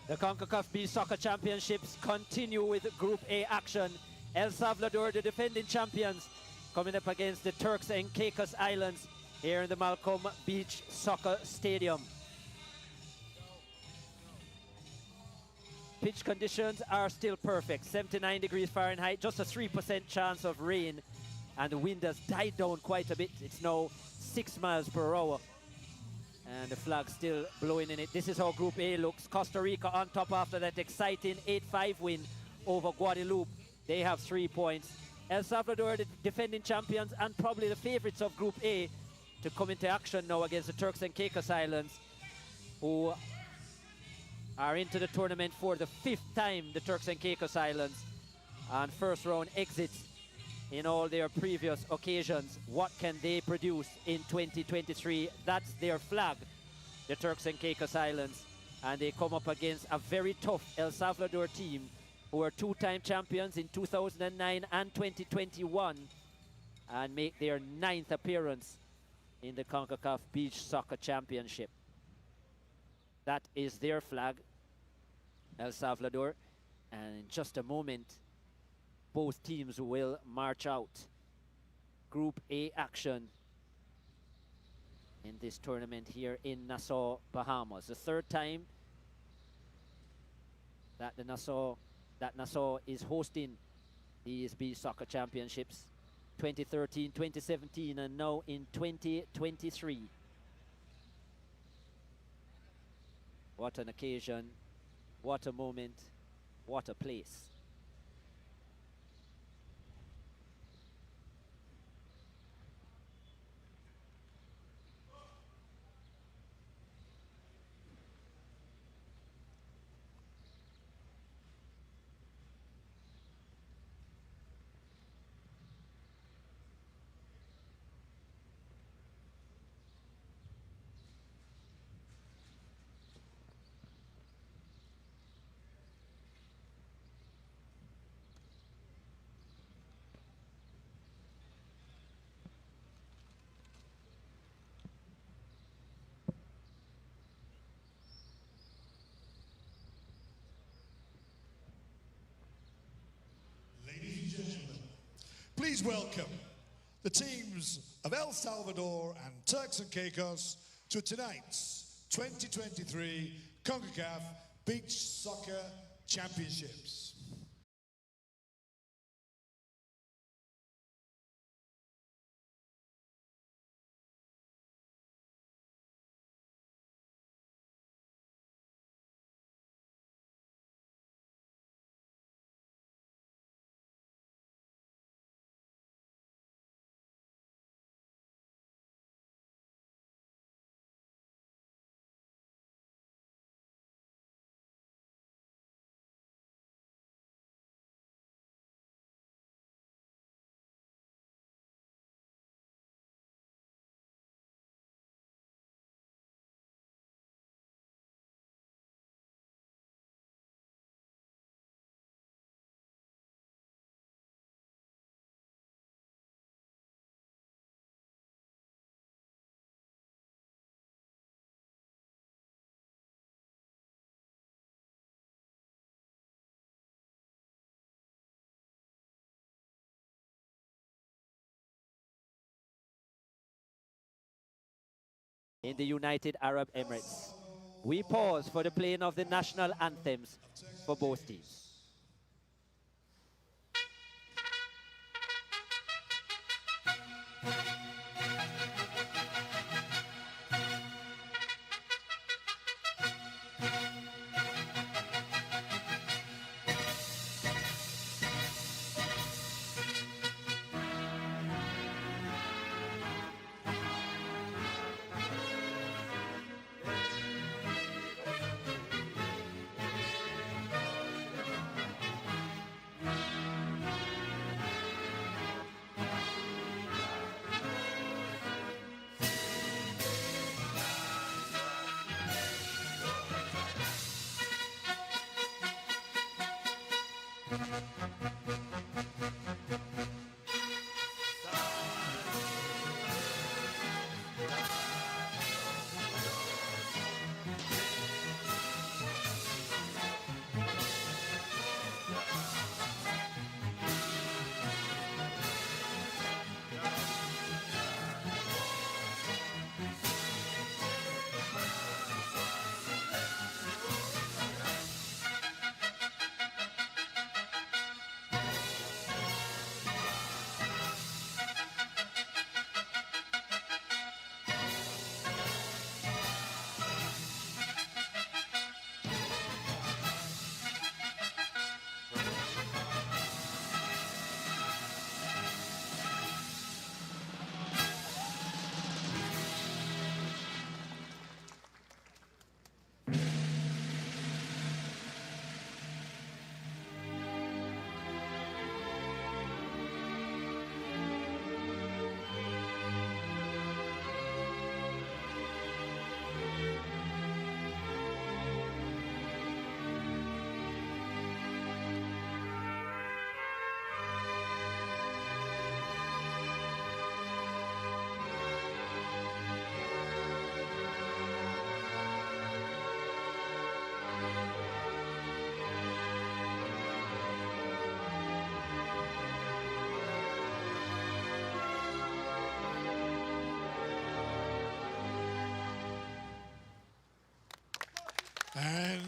The Concacaf Beach Soccer Championships continue with Group A action. El Salvador, the defending champions, coming up against the Turks and Caicos Islands here in the Malcom Beach Soccer Stadium. Pitch conditions are still perfect, 79 degrees Fahrenheit, just a 3% chance of rain, and the wind has died down quite a bit. It's now 6 miles per hour. And the flag still blowing in it. This is how Group A looks. Costa Rica on top after that exciting 8-5 win over Guadeloupe. They have 3 points. El Salvador, the defending champions and probably the favorites of Group A, to come into action now against the Turks and Caicos Islands, who are into the tournament for the 5th time, the Turks and Caicos Islands, on first round exits in all their previous occasions. What can they produce in 2023? That's their flag, the Turks and Caicos Islands. And they come up against a very tough El Salvador team who are 2-time champions in 2009 and 2021 and make their 9th appearance in the Concacaf Beach Soccer Championship. That is their flag, El Salvador. And in just a moment, both teams will march out. Group A action in this tournament here in Nassau, Bahamas. The 3rd time that Nassau is hosting these Beach Soccer Championships. 2013, 2017, and now in 2023. What an occasion, what a moment, what a place. Ladies and gentlemen, please welcome the teams of El Salvador and Turks and Caicos to tonight's 2023 Concacaf Beach Soccer Championships. In the United Arab Emirates. We pause for the playing of the national anthems for both teams. And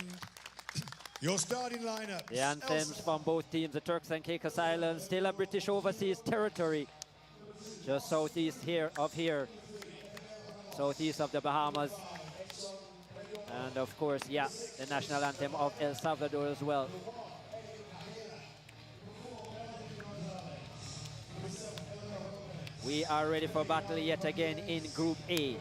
your starting lineup. The anthems from both teams, the Turks and Caicos Islands, still a British overseas territory, just southeast southeast of the Bahamas. And of course, yeah, the national anthem of El Salvador as well. We are ready for battle yet again in Group A.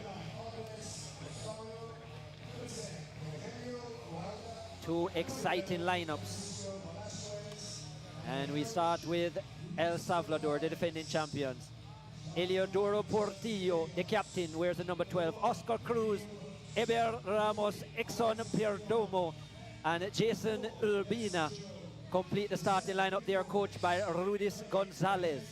Two exciting lineups. And we start with El Salvador, the defending champions. Eliodoro Portillo, the captain, wears the number 12. Oscar Cruz, Eber Ramos, Exxon Perdomo, and Jason Urbina complete the starting lineup. They are coached by Rudis Gonzalez.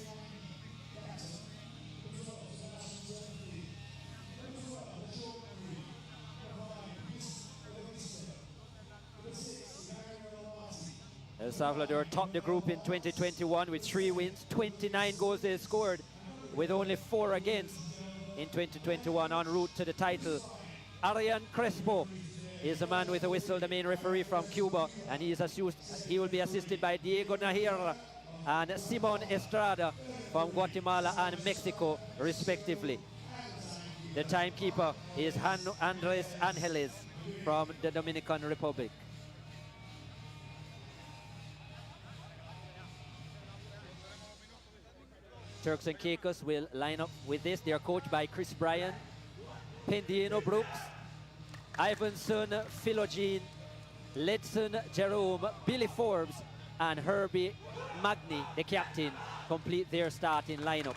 El Salvador topped the group in 2021 with 3 wins, 29 goals they scored, with only 4 against in 2021, en route to the title. Arian Crespo is the man with the whistle, the main referee from Cuba, and he will be assisted by Diego Nahira and Simon Estrada from Guatemala and Mexico, respectively. The timekeeper is Andres Angeles from the Dominican Republic. Turks and Caicos will line up with this. They are coached by Chris Bryan, Pendino Brooks, Ivanson Philogene, Ledson Jerome, Billy Forbes, and Herbie Magni, the captain, complete their starting lineup.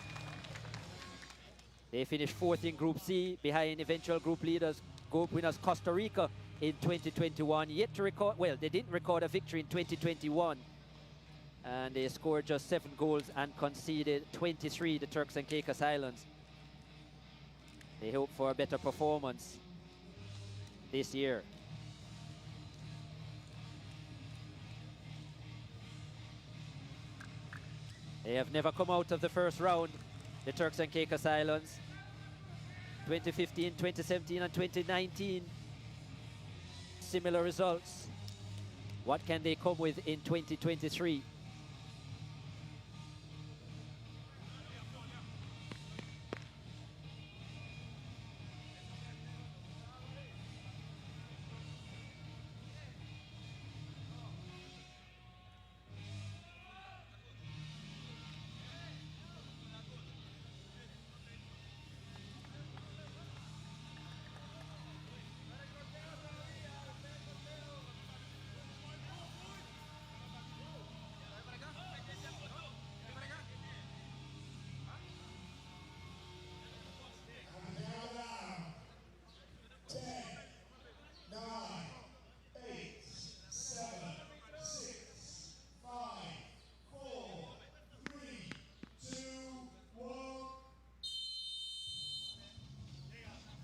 They finished 4th in Group C, behind eventual group winners Costa Rica in 2021. Yet to record, well, they didn't record a victory in 2021. And they scored just 7 goals and conceded 23, the Turks and Caicos Islands. They hope for a better performance this year. They have never come out of the first round, the Turks and Caicos Islands. 2015, 2017, and 2019, similar results. What can they come with in 2023?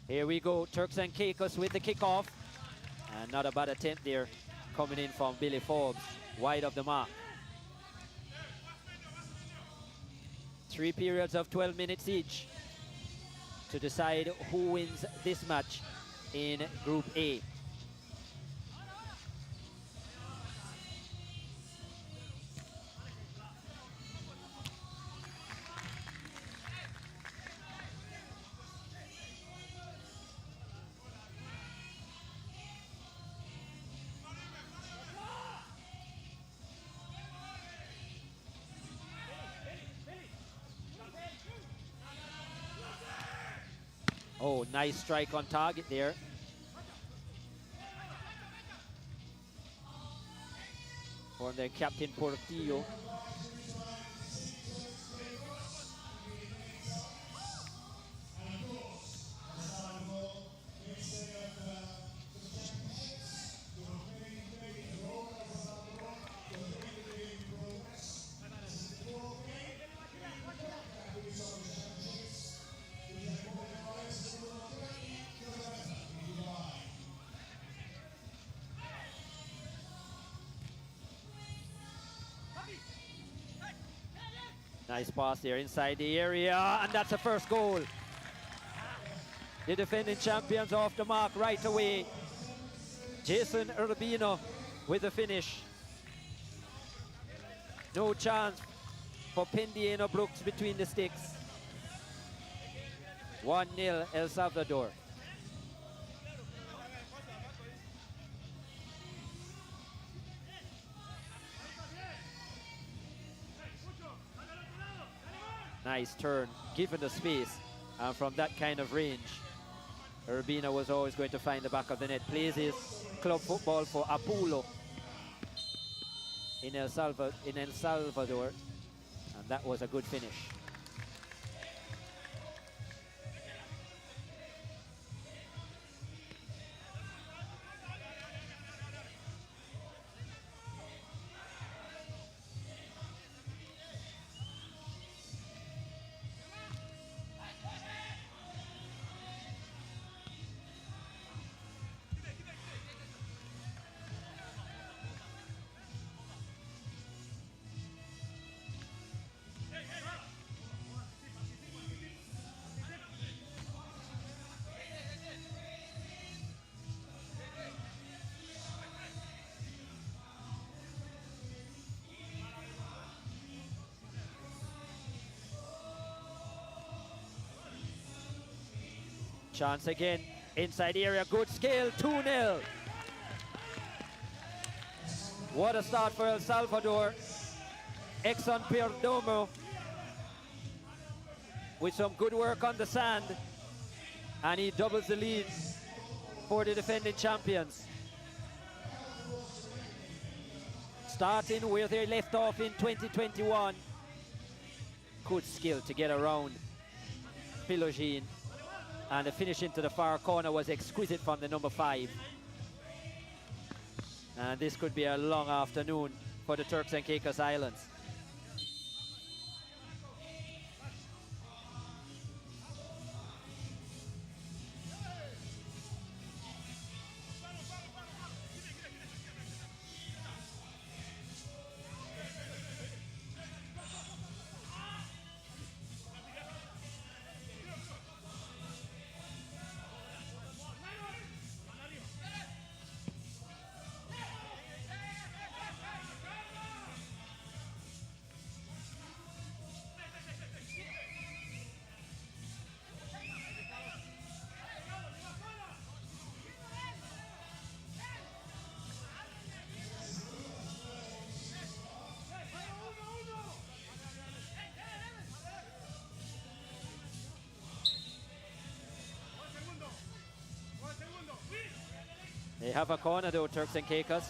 Here we go, Turks and Caicos with the kickoff. And not a bad attempt there, coming in from Billy Forbes, wide of the mark. 3 periods of 12 minutes each to decide who wins this match in Group A. Oh, nice strike on target there. For their captain Portillo. Nice pass there inside the area, and that's the first goal. The defending champions off the mark right away. Jason Urbino with the finish. No chance for Pendiano Brooks between the sticks. 1-0 El Salvador. Nice turn, given the space, and from that kind of range, Urbina was always going to find the back of the net. Plays his club football for Apolo in El Salvador, and that was a good finish. Chance again, inside the area, good skill, 2-0. What a start for El Salvador. Exxon Perdomo with some good work on the sand, and he doubles the lead for the defending champions. Starting where they left off in 2021. Good skill to get around Philogene. And the finish into the far corner was exquisite from the number 5. And this could be a long afternoon for the Turks and Caicos Islands. They have a corner though, Turks and Caicos.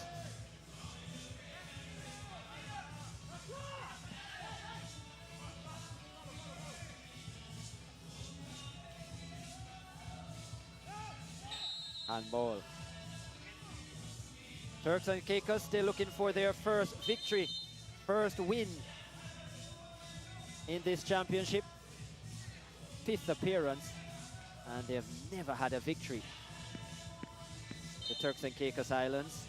Handball. Turks and Caicos still looking for their first victory, first win in this championship. 5th appearance, and they've never had a victory. The Turks and Caicos Islands.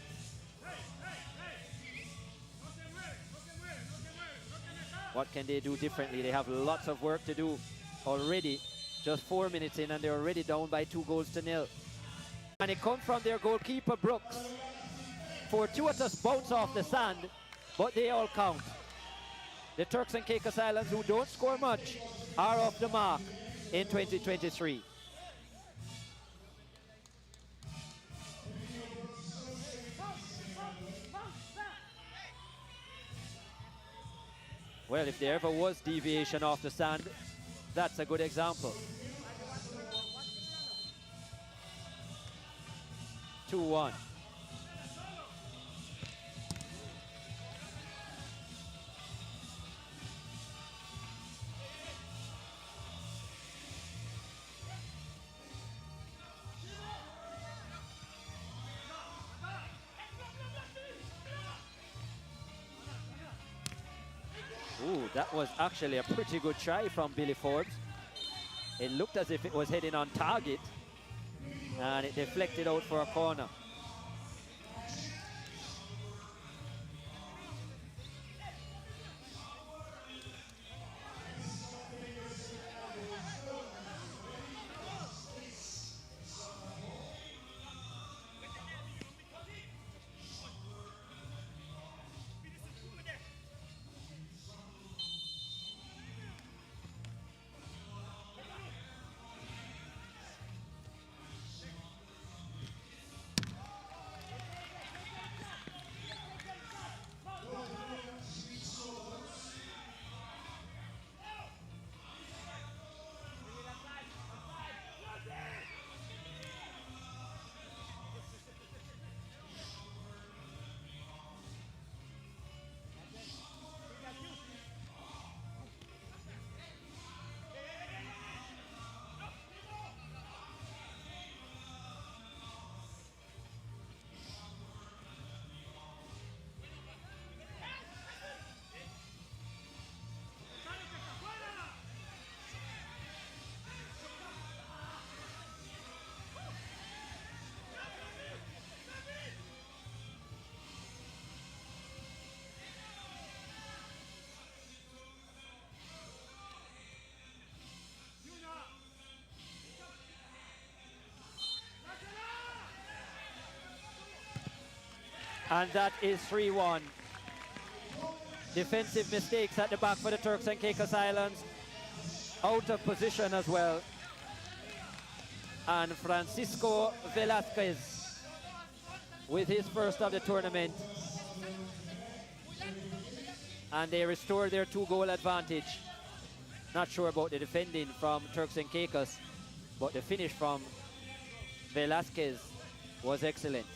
What can they do differently? They have lots of work to do already. Just 4 minutes in and they're already down by 2-0. And it comes from their goalkeeper Brooks. Fortuitous bounce off the sand, but they all count. The Turks and Caicos Islands, who don't score much, are off the mark in 2023. Well, if there ever was deviation off the sand, that's a good example. 2-1. Ooh, that was actually a pretty good try from Billy Forbes. It looked as if it was heading on target, and it deflected out for a corner. And that is 3-1. Defensive mistakes at the back for the Turks and Caicos Islands. Out of position as well. And Francisco Velasquez with his first of the tournament. And they restore their 2-goal advantage. Not sure about the defending from Turks and Caicos, but the finish from Velasquez was excellent.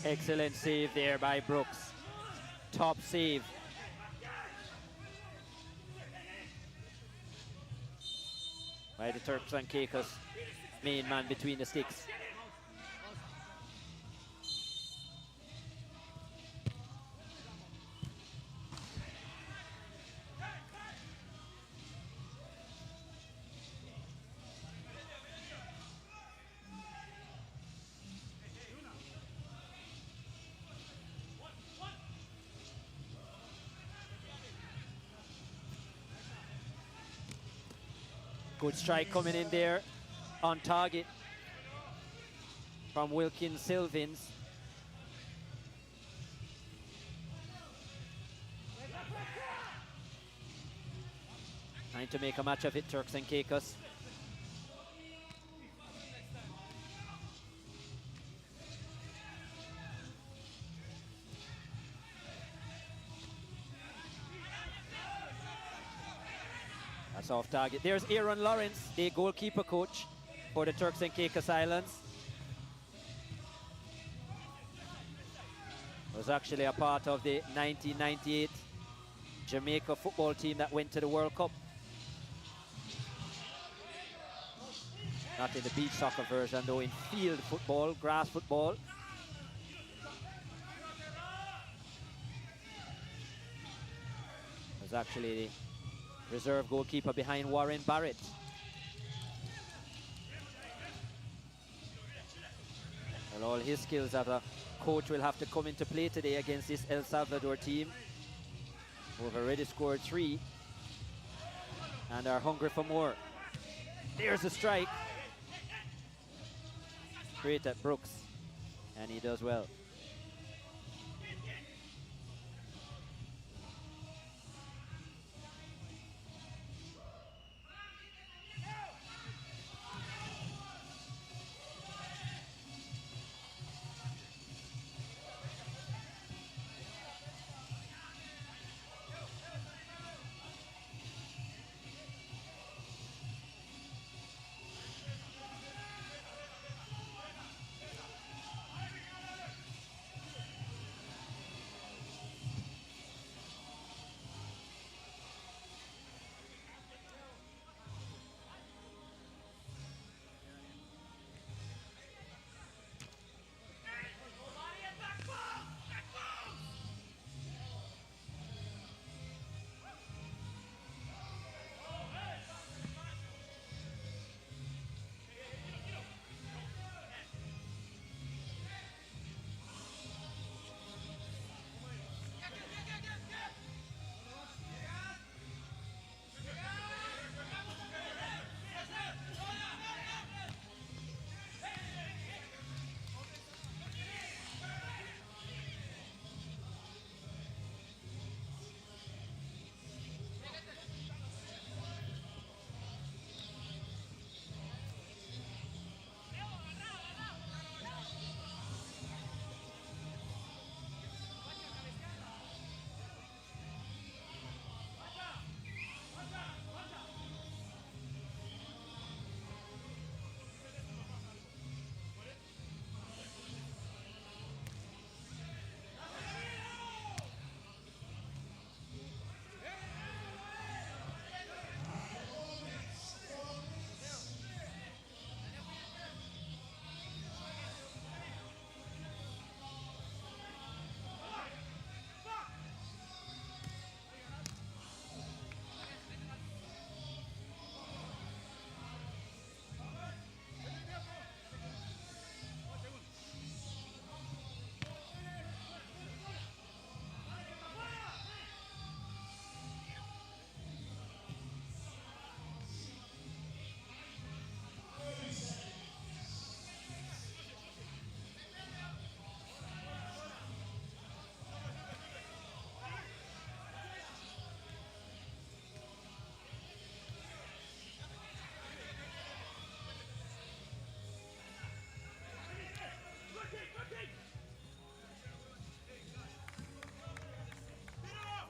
Excellent save there by Brooks. Top save. By the Turks and Caicos main man between the sticks. Good strike coming in there on target from Wilkins Sylvins. Trying to make a match of it, Turks and Caicos. That's off target. There's Aaron Lawrence, the goalkeeper coach for the Turks and Caicos Islands. Was actually a part of the 1998 Jamaica football team that went to the World Cup. Not in the beach soccer version, though, in field football, grass football. Was actually the reserve goalkeeper behind Warren Barrett. Well, all his skills as a coach will have to come into play today against this El Salvador team, who have already scored 3 and are hungry for more. There's a strike. Great at Brooks, and he does well.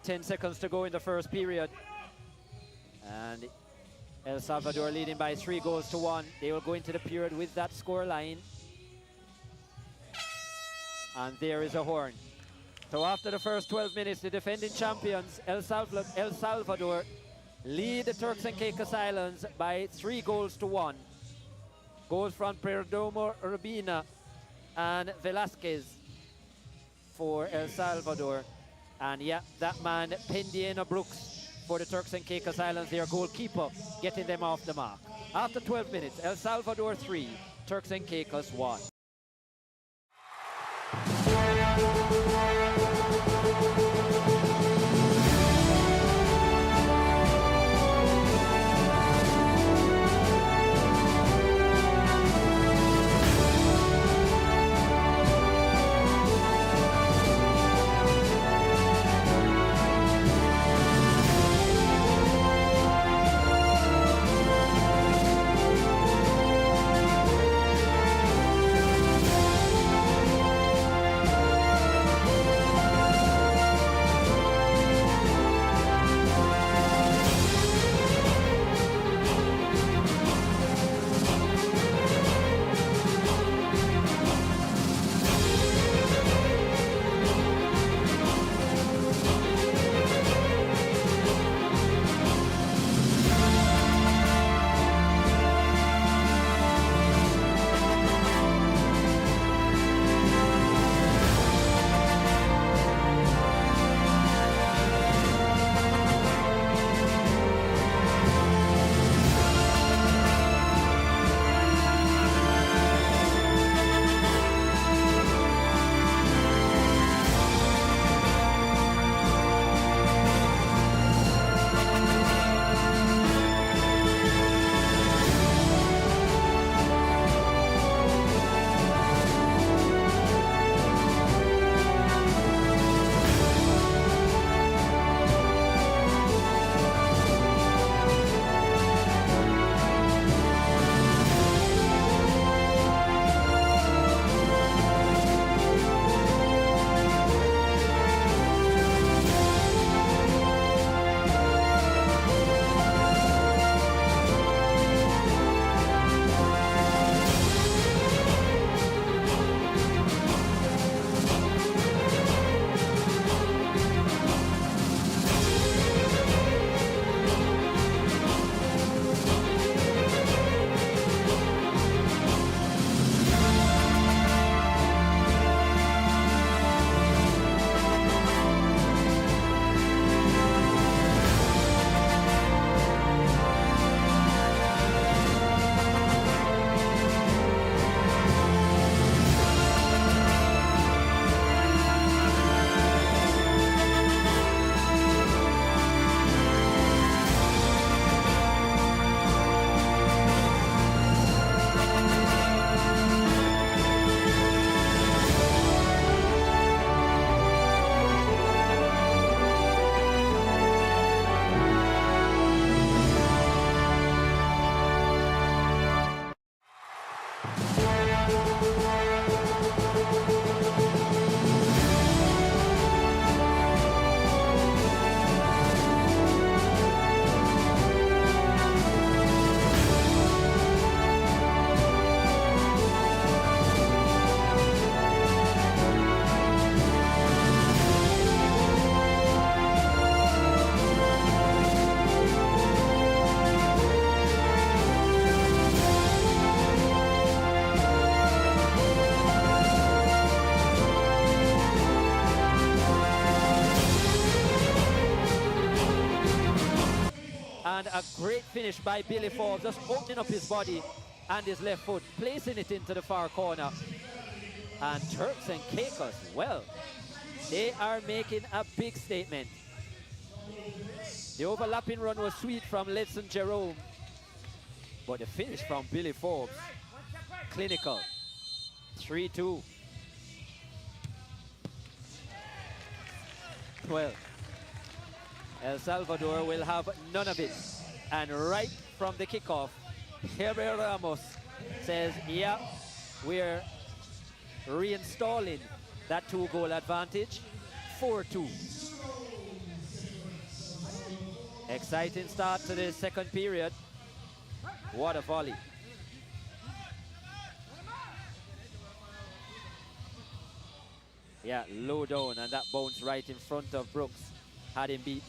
Ten seconds to go in the first period. And El Salvador leading by 3-1. They will go into the period with that score line. And there is a horn. So after the first 12 minutes, the defending champions, El Salvador, lead the Turks and Caicos Islands by 3-1. Goals from Perdomo, Urbina, and Velasquez for El Salvador. And yeah, that man, Pendieno Brooks, for the Turks and Caicos Islands, their goalkeeper, getting them off the mark. After 12 minutes, El Salvador 3, Turks and Caicos 1. And a great finish by Billy Forbes, just opening up his body and his left foot, placing it into the far corner. And Turks and Caicos, well, they are making a big statement. The overlapping run was sweet from Letson Jerome, but the finish from Billy Forbes, clinical. 3-2. Well, El Salvador will have none of it. And right from the kickoff, Heber Ramos says, yeah, we're reinstalling that 2-goal advantage. 4-2. Exciting start to the second period. What a volley. Yeah, low down, and that bounced right in front of Brooks. Had him beaten.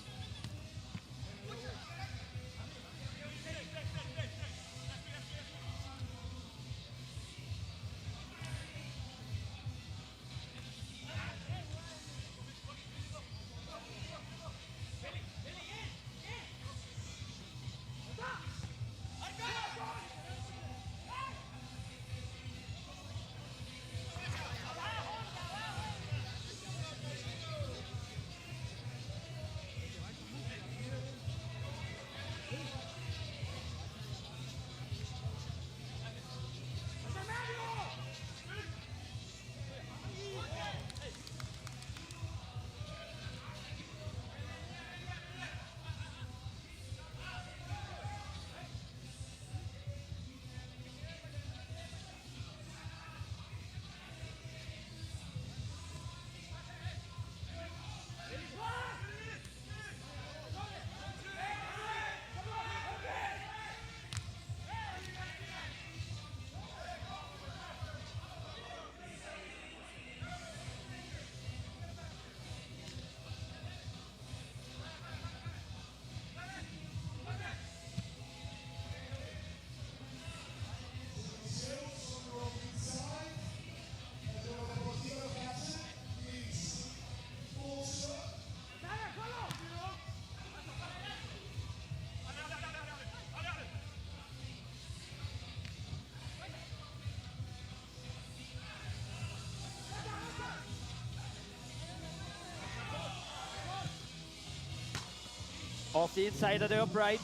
Off the inside of the upright.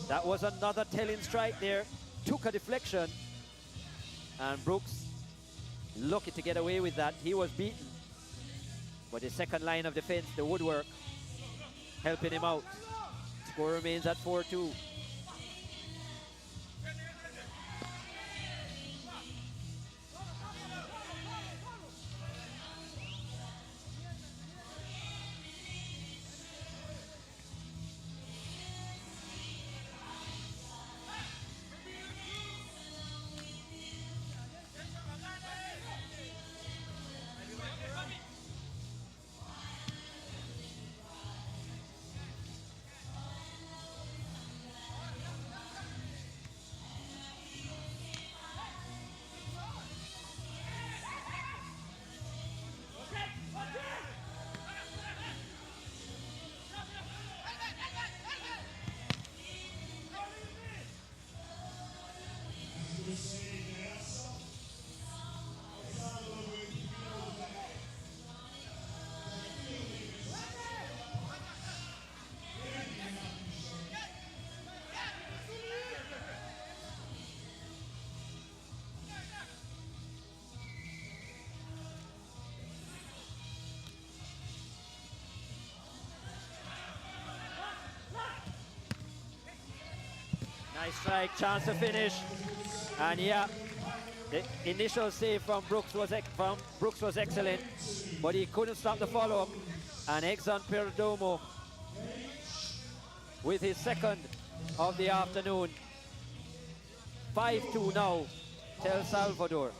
That was another telling strike there. Took a deflection. And Brooks, lucky to get away with that. He was beaten. But the second line of defense, the woodwork, helping him out. Score remains at 4-2. Nice strike, chance to finish. And yeah, the initial save from Brooks was excellent, but he couldn't stop the follow-up. And Exxon Perdomo with his second of the afternoon. 5-2 now to El Salvador.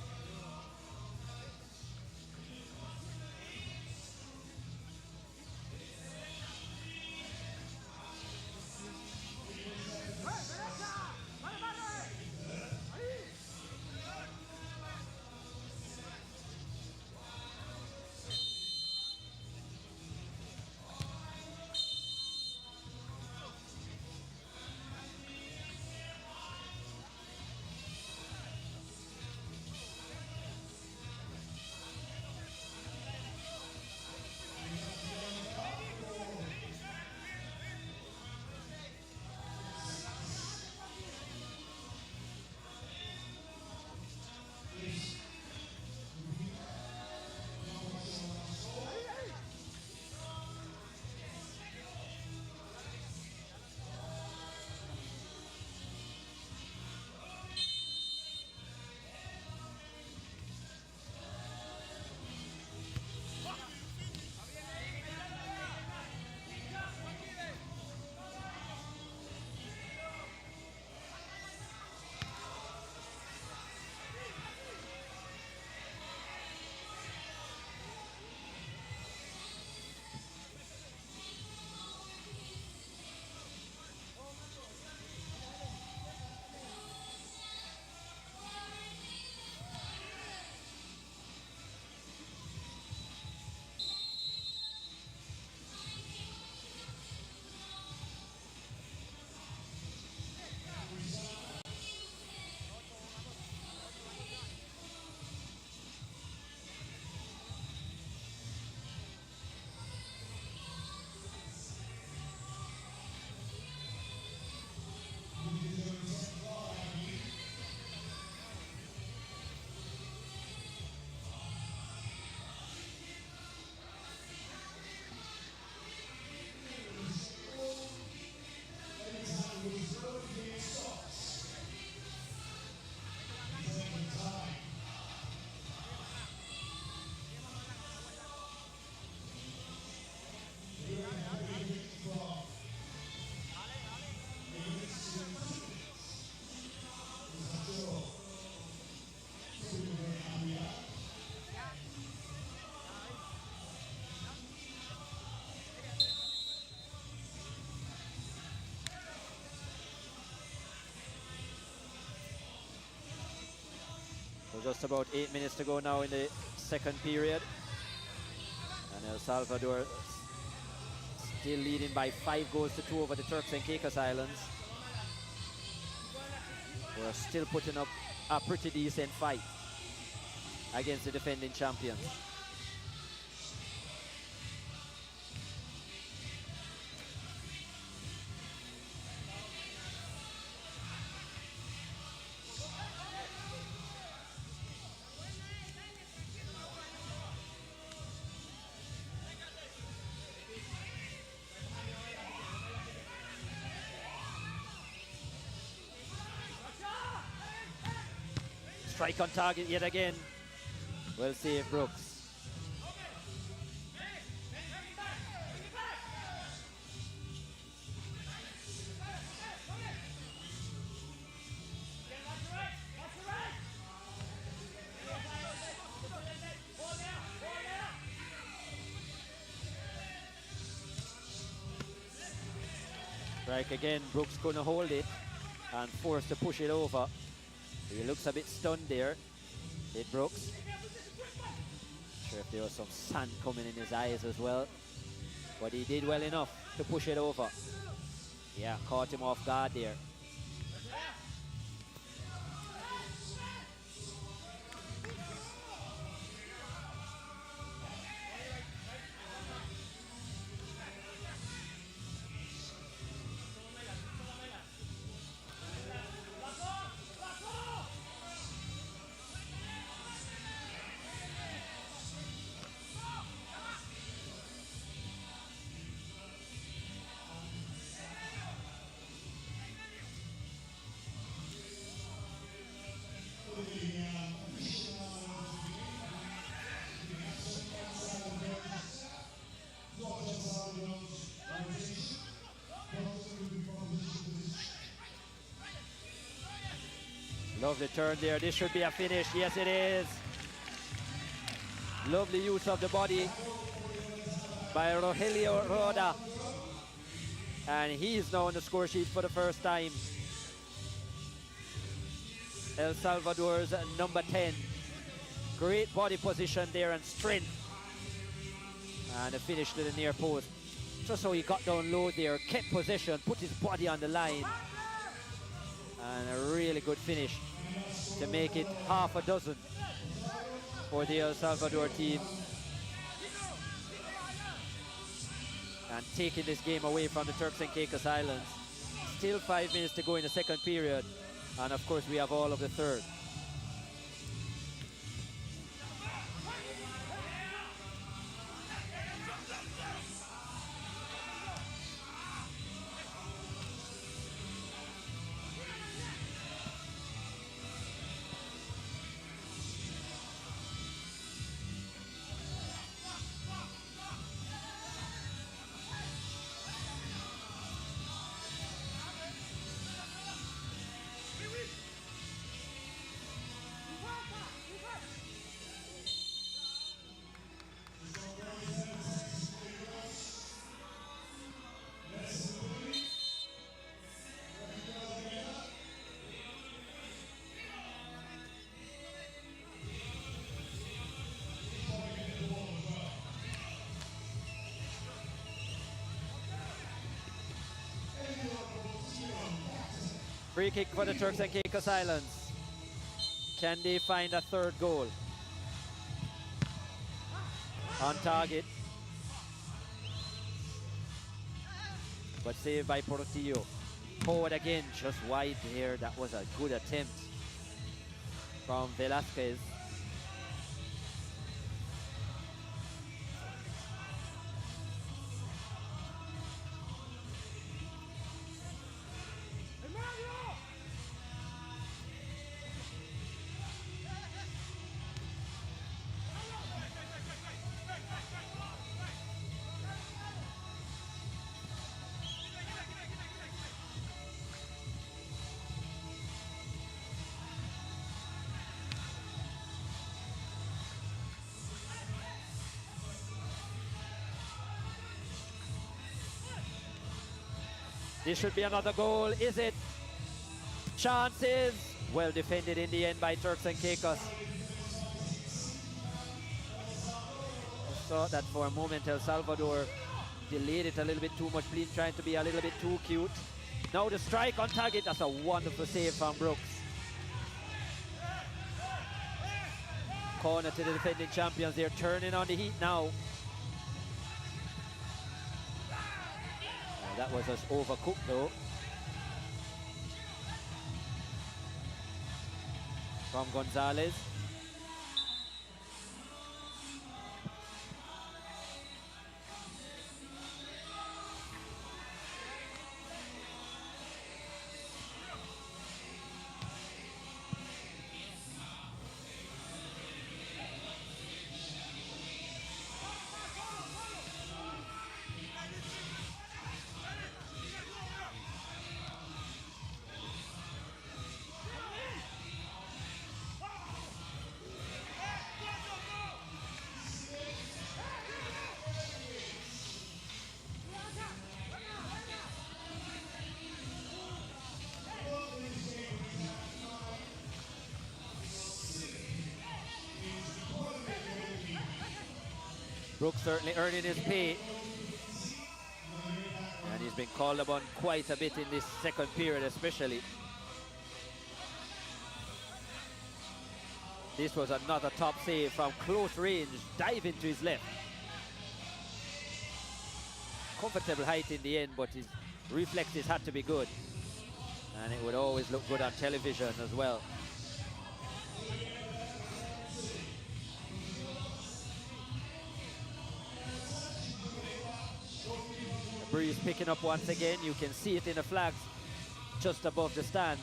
Just about 8 minutes to go now in the second period. And El Salvador still leading by 5 goals to 2 over the Turks and Caicos Islands. We're still putting up a pretty decent fight against the defending champions. Strike on target yet again. Well saved, Brooks. Strike again. Brooks couldn't hold it and forced to push it over. He looks a bit stunned there, did Brooks. Not sure if there was some sand coming in his eyes as well, but he did well enough to push it over. Yeah, caught him off guard there. Lovely turn there. This should be a finish. Yes, it is. Lovely use of the body by Rogelio Roda. And he's now on the score sheet for the first time. El Salvador's number 10. Great body position there and strength. And a finish to the near post. Just so he got down low there, kept possession, put his body on the line. And a really good finish to make it half a dozen for the El Salvador team. And taking this game away from the Turks and Caicos Islands. Still 5 minutes to go in the second period. And of course we have all of the third. Free kick for the Turks and Caicos Islands. Can they find a third goal? On target. But saved by Portillo. Forward again, just wide here. That was a good attempt from Velasquez. This should be another goal, is it? Chances, Well defended in the end by Turks and Caicos. I saw that for a moment El Salvador delayed it a little bit too much, trying to be a little bit too cute. Now the strike on target, that's a wonderful save from Brooks. Corner to the defending champions, they're turning on the heat now. That was just overcooked though. From Gonzalez. Brooks certainly earning his pay. And he's been called upon quite a bit in this second period especially. This was another top save from close range, dive into his left. Comfortable height in the end, but his reflexes had to be good. And it would always look good on television as well. Breeze picking up once again. You can see it in the flags just above the stands.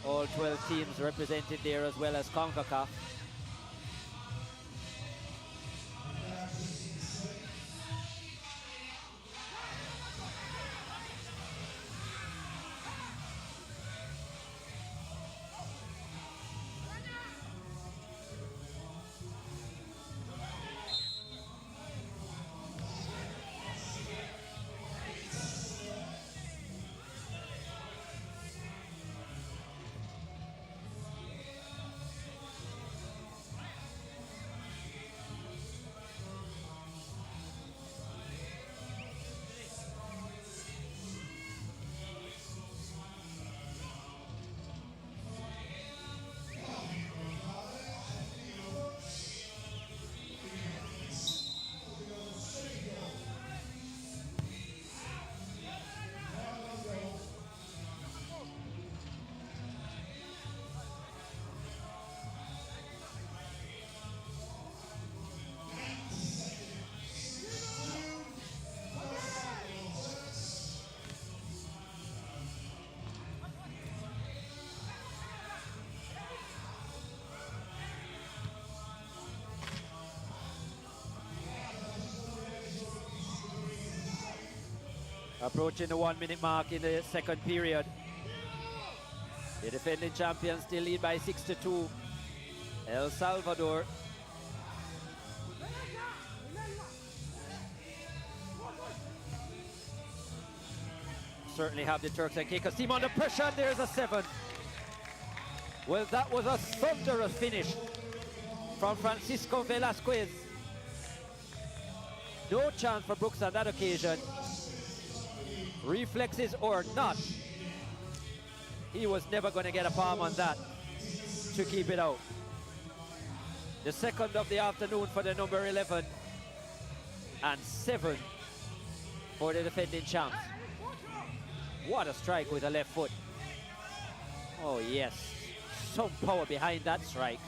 All 12 teams represented there as well as Concacaf. Approaching the 1 minute mark in the second period. The defending champions still lead by 6-2. El Salvador. Certainly have the Turks and Caicos team under pressure. There's a 7. Well, that was a thunderous finish from Francisco Velasquez. No chance for Brooks on that occasion. Reflexes or not, he was never going to get a palm on that to keep it out. The second of the afternoon for the number 11 and 7 for the defending champs. What a strike with the left foot. Oh yes, some power behind that strike.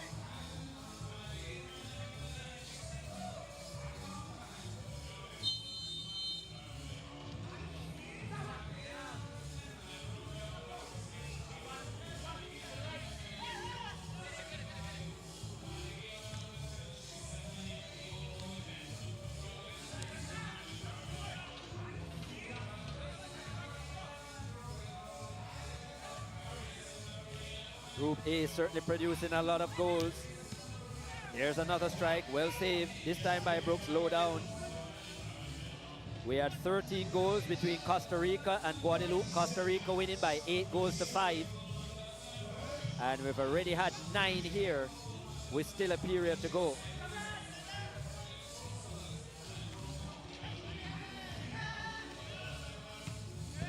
Group A certainly producing a lot of goals. Here's another strike, well saved, this time by Brooks, low down. We had 13 goals between Costa Rica and Guadeloupe. Costa Rica winning by 8 goals to 5. And we've already had 9 here with still a period to go.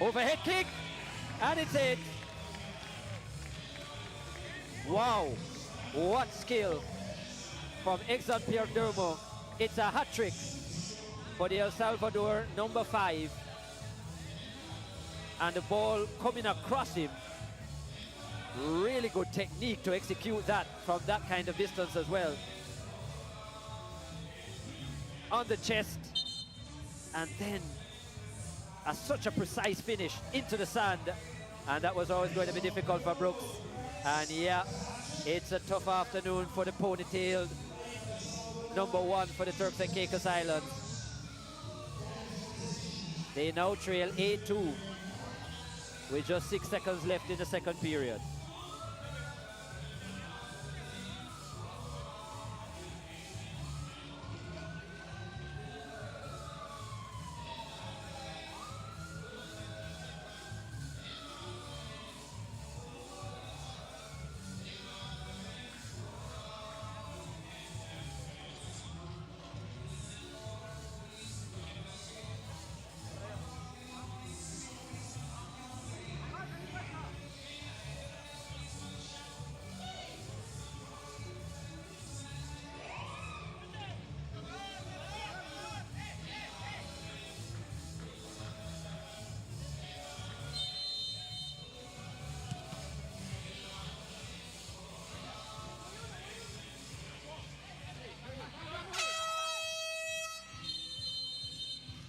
Overhead kick, and it's it. Wow, what skill from Exxon Perdomo. It's a hat trick for the El Salvador number 5. And the ball coming across him. Really good technique to execute that from that kind of distance as well. On the chest, and then such a precise finish into the sand, and that was always going to be difficult for Brooks. And yeah, it's a tough afternoon for the ponytailed number 1 for the Turks and Caicos Islands. They now trail 8-2 with just 6 seconds left in the second period.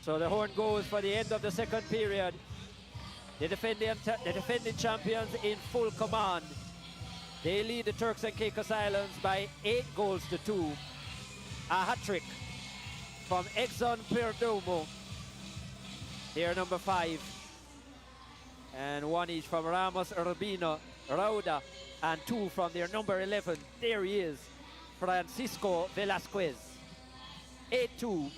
So the horn goes for the end of the second period. The defending champions in full command. They lead the Turks and Caicos Islands by 8-2. A hat trick from Exxon Perdomo, their number 5. And 1 each from Ramos Urbino, Rauda, and 2 from their number 11. There he is, Francisco Velasquez. 8-2.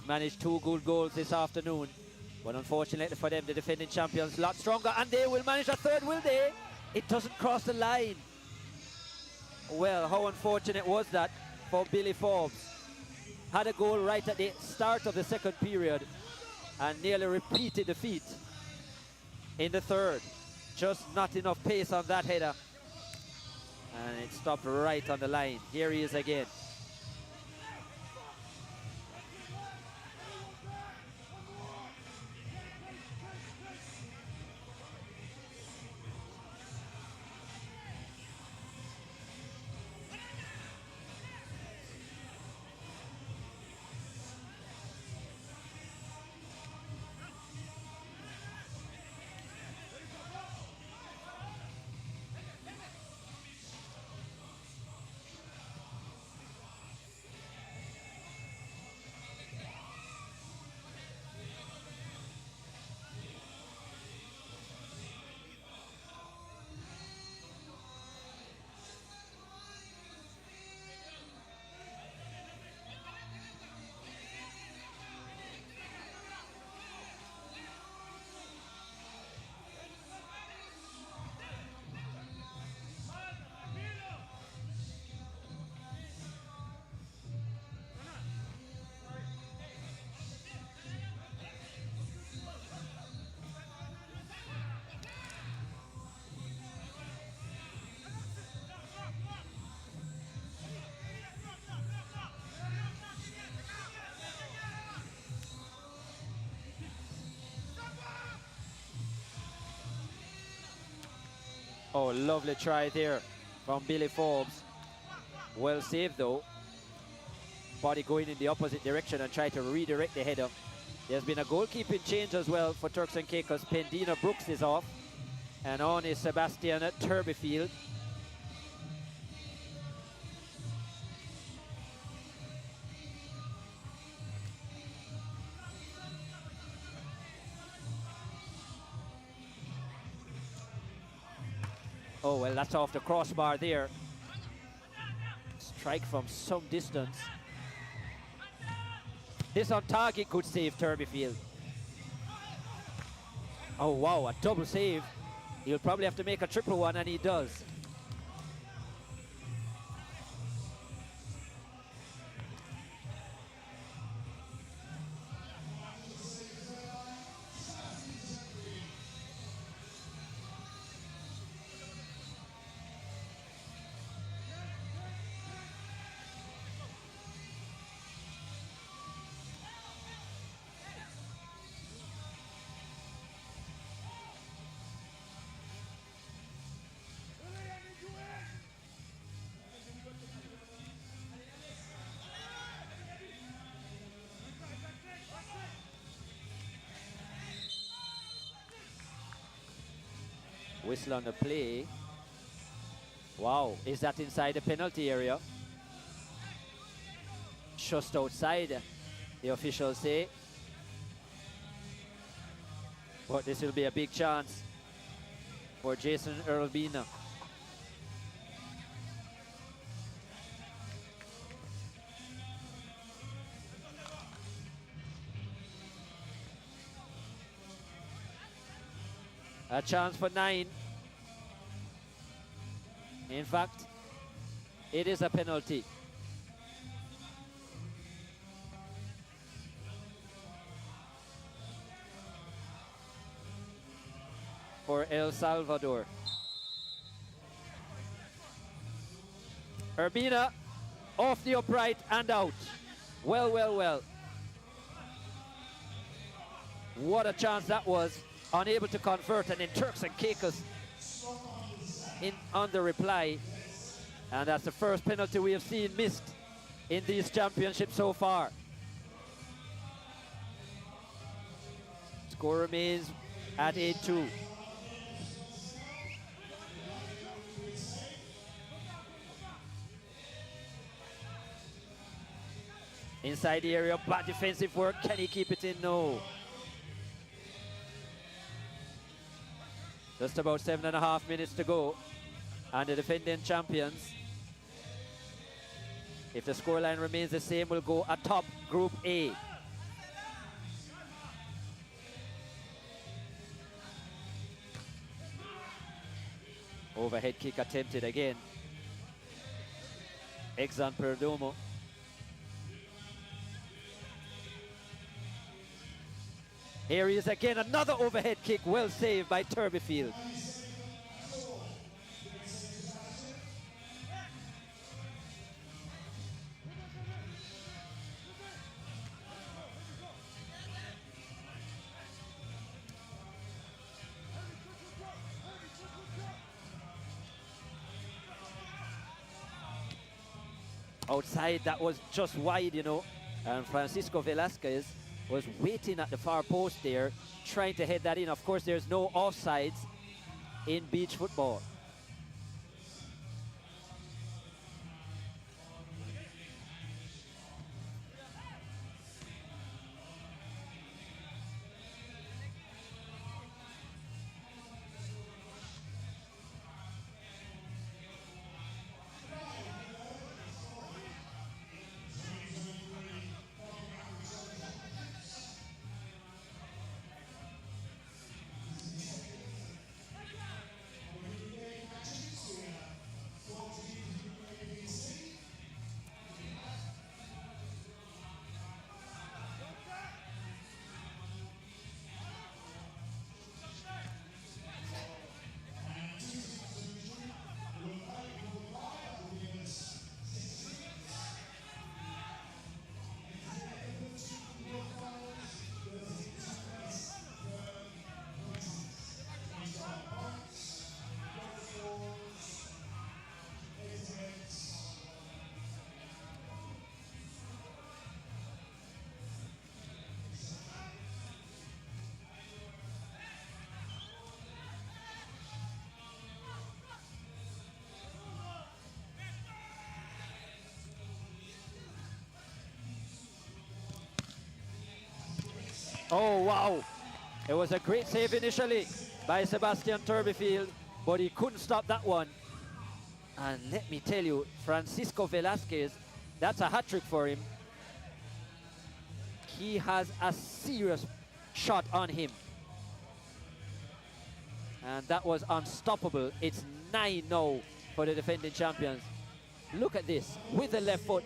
managed 2 good goals this afternoon. But unfortunately for them, the defending champions a lot stronger, and they will manage a third, will they? It doesn't cross the line. Well, how unfortunate was that for Billy Forbes? Had a goal right at the start of the second period and nearly repeated the feat in the third. Just not enough pace on that header. And it stopped right on the line. Here he is again. Oh, lovely try there from Billy Forbes. Well saved though. Body going in the opposite direction and try to redirect the header. There's been a goalkeeping change as well for Turks and Caicos. Pendina Brooks is off, and on is Sebastian Turbyfield. Oh, well, that's off the crossbar there. Strike from some distance. This on target could save Turbyfield. Oh, wow, a double save. He'll probably have to make a triple one, and he does. Whistle on the play. Wow, is that inside the penalty area? Just outside, the officials say. But this will be a big chance for Jason Earlbina. A chance for 9. In fact, it is a penalty. For El Salvador. Urbina off the upright and out. Well, well, well. What a chance that was. Unable to convert, and then Turks and Caicos in on the reply. And that's the first penalty we have seen missed in these championships so far. Score remains at 8-2. Inside the area, bad defensive work. Can he keep it in? No. Just about 7.5 minutes to go. And the defending champions, if the scoreline remains the same, will go atop Group A. Overhead kick attempted again. Exxon Perdomo. Here he is again, another overhead kick, well saved by Turbyfield. Outside, that was just wide, you know. And Francisco Velasquez was waiting at the far post there, trying to head that in. Of course, there's no offsides in beach football. Oh, wow. It was a great save initially by Sebastian Turbyfield, but he couldn't stop that one. And let me tell you, Francisco Velasquez, that's a hat-trick for him. He has a serious shot on him. And that was unstoppable. It's 9 now for the defending champions. Look at this, with the left foot.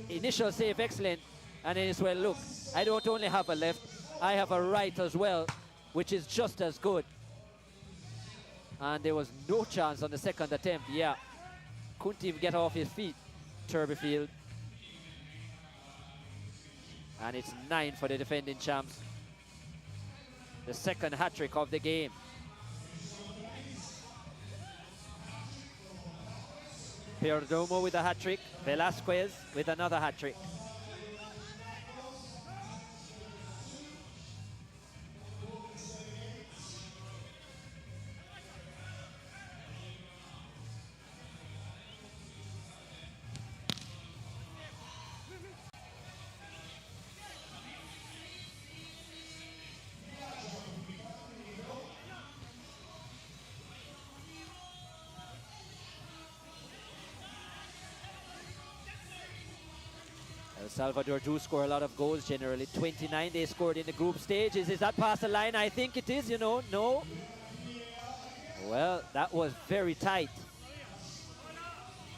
Initial save excellent, and then it's, well, look, I don't only have a left, I have a right as well, which is just as good. And there was no chance on the second attempt. Yeah, couldn't even get off his feet, Turbyfield. And it's 9 for the defending champs. The second hat-trick of the game. Perdomo with a hat-trick, Velasquez with another hat-trick. El Salvador do score a lot of goals generally. 29 they scored in the group stages. Is that past the line? I think it is, you know. No. Well, that was very tight.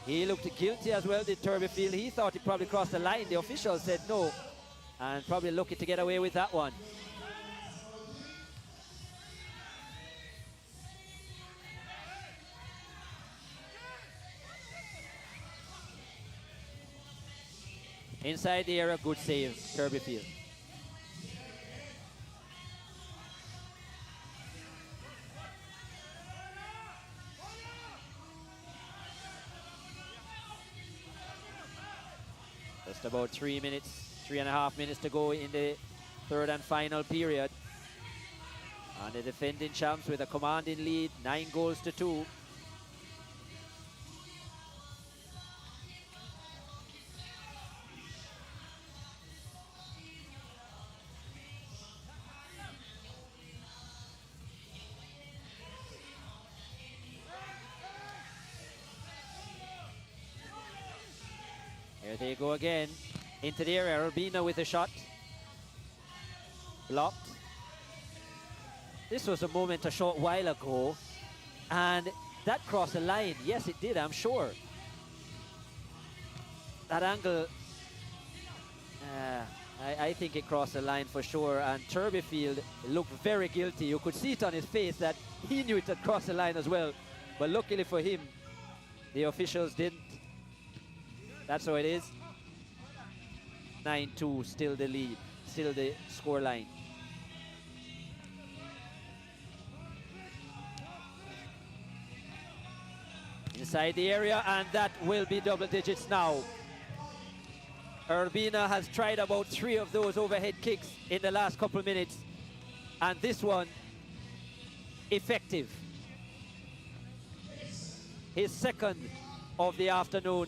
He looked guilty as well, did Turbyfield. He thought he probably crossed the line. The official said no. And probably lucky to get away with that one. Inside the area, good save, Turbyfield. Just about 3.5 minutes to go in the third and final period. And the defending champs with a commanding lead, 9-2. Here they go again, into the area. Urbina with a shot. Blocked. This was a moment a short while ago, and that crossed the line? Yes, it did, I'm sure. That angle, I think it crossed the line for sure. And Turbyfield looked very guilty. You could see it on his face that he knew it had crossed the line as well. But luckily for him, the officials didn't. That's how it is. 9-2, still the lead, still the score line. Inside the area, and that will be double digits now. Urbina has tried about 3 of those overhead kicks in the last couple of minutes, and this one, effective. His second of the afternoon,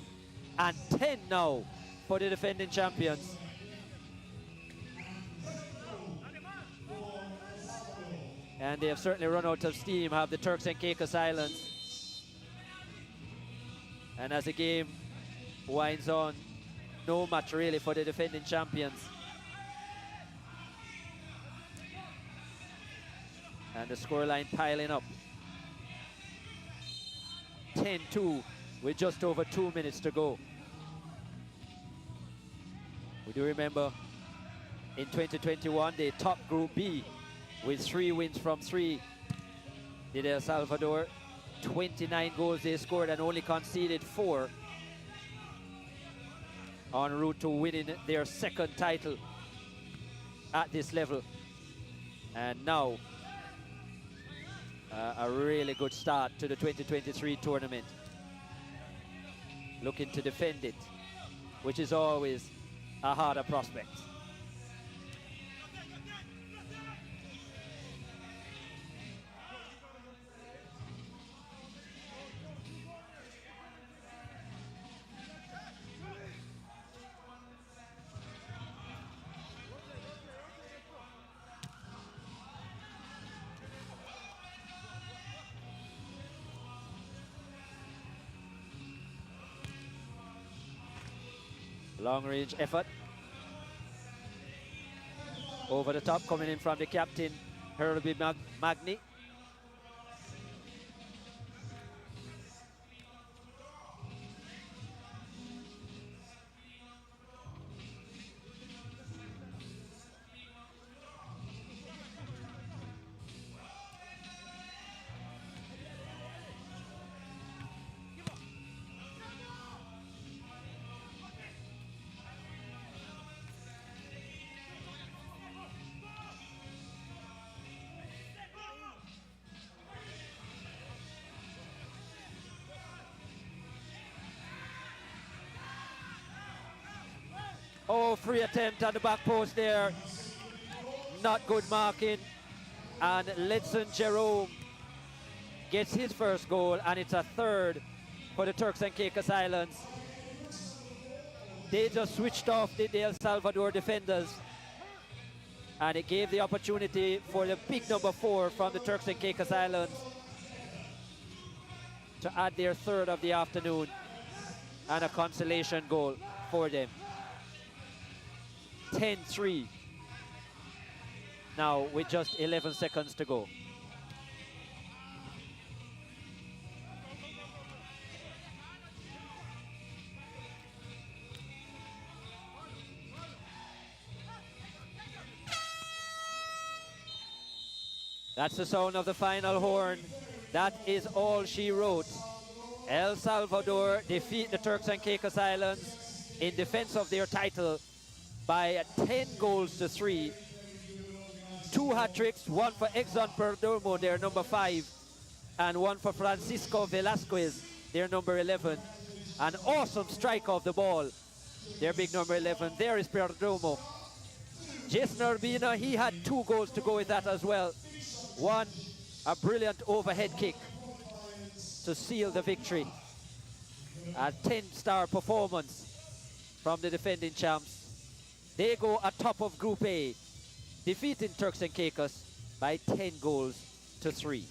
and 10 now for the defending champions. And they have certainly run out of steam, have the Turks and Caicos Islands. And as the game winds on, no match really for the defending champions. And the scoreline piling up. 10-2 with just over 2 minutes to go. We do remember in 2021 they topped Group B with 3 wins from 3. Did El Salvador. 29 goals they scored and only conceded 4. En route to winning their second title at this level. And now a really good start to the 2023 tournament. Looking to defend it, which is always a harder prospect. Long range effort. Over the top, coming in from the captain, Herbie Magni. Oh, free attempt on the back post there. Not good marking. And Letson Jerome gets his first goal, and it's a third for the Turks and Caicos Islands. They just switched off the El Salvador defenders, and it gave the opportunity for the big number 4 from the Turks and Caicos Islands to add their third of the afternoon and a consolation goal for them. 10-3 now with just 11 seconds to go. That's the sound of the final horn. That is all she wrote. El Salvador defeat the Turks and Caicos Islands in defense of their title by 10 goals to 3. 2 hat-tricks, one for Exxon Perdomo, their number 5, and one for Francisco Velasquez, their number 11. An awesome strike of the ball, their big number 11. There is Perdomo. Jason Urbina, he had 2 goals to go with that as well. One, a brilliant overhead kick to seal the victory. A 10-star performance from the defending champs. They go atop of Group A, defeating Turks and Caicos by 10 goals to 3.